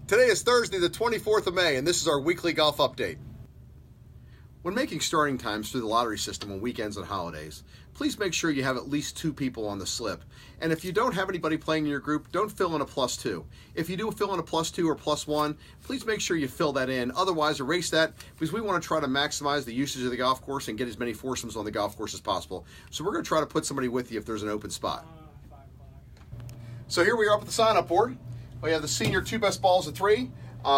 Today is Thursday, the 24th of May, and this is our weekly golf update. When making starting times through the lottery system on weekends and holidays, please make sure you have at least 2 people on the slip. And if you don't have anybody playing in your group, don't fill in a +2. If you do fill in a +2 or +1, please make sure you fill that in. Otherwise, erase that, because we want to try to maximize the usage of the golf course and get as many foursomes on the golf course as possible. So we're going to try to put somebody with you if there's an open spot. So here we are up at the sign-up board. We have the senior 2 best balls of 3.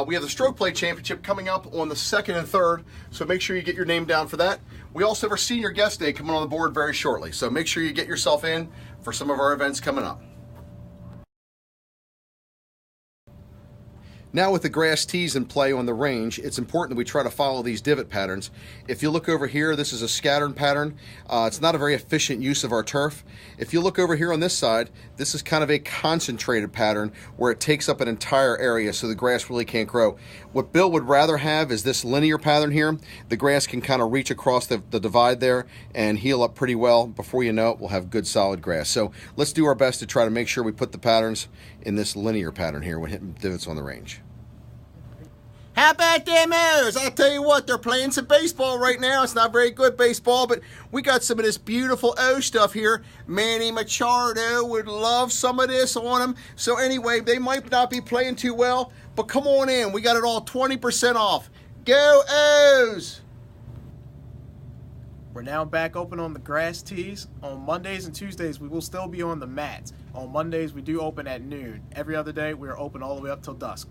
We have the stroke play championship coming up on the 2nd and 3rd, so make sure you get your name down for that. We also have our senior guest day coming on the board very shortly, so make sure you get yourself in for some of our events coming up. Now with the grass tees in play on the range, it's important that we try to follow these divot patterns. If you look over here, this is a scattered pattern. It's not a very efficient use of our turf. If you look over here on this side, this is kind of a concentrated pattern where it takes up an entire area so the grass really can't grow. What Bill would rather have is this linear pattern here. The grass can kind of reach across the divide there and heal up pretty well. Before you know it, we'll have good solid grass. So let's do our best to try to make sure we put the patterns in this linear pattern here when hitting divots on the range. How about them O's? I'll tell you what, they're playing some baseball right now. It's not very good baseball, but we got some of this beautiful O stuff here. Manny Machado would love some of this on him. So anyway, they might not be playing too well, but come on in. We got it all 20% off. Go O's! We're now back open on the grass tees. On Mondays and Tuesdays, we will still be on the mats. On Mondays, we do open at noon. Every other day, we are open all the way up till dusk.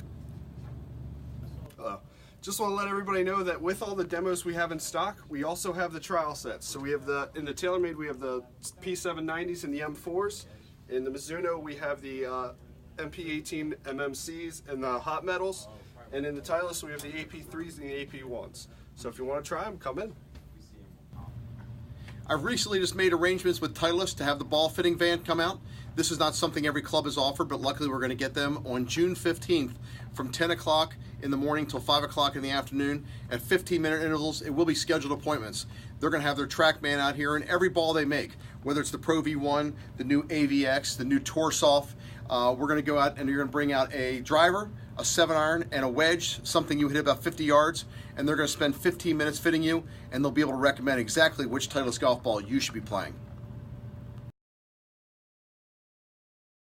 Just want to let everybody know that with all the demos we have in stock, we also have the trial sets. So we have in the TaylorMade, we have the P790s and the M4s. In the Mizuno, we have the MP18 MMCs and the Hot Metals. And in the Titleist, we have the AP3s and the AP1s. So if you want to try them, come in. I've recently just made arrangements with Titleist to have the ball fitting van come out. This is not something every club has offered, but luckily we're going to get them on June 15th from 10 o'clock in the morning till 5 o'clock in the afternoon at 15-minute intervals. It will be scheduled appointments. They're going to have their TrackMan out here, and every ball they make, whether it's the Pro V1, the new AVX, the new Torsoft, we're going to go out and you're going to bring out a driver, a 7-iron, and a wedge, something you hit about 50 yards, and they're going to spend 15 minutes fitting you, and they'll be able to recommend exactly which Titleist golf ball you should be playing.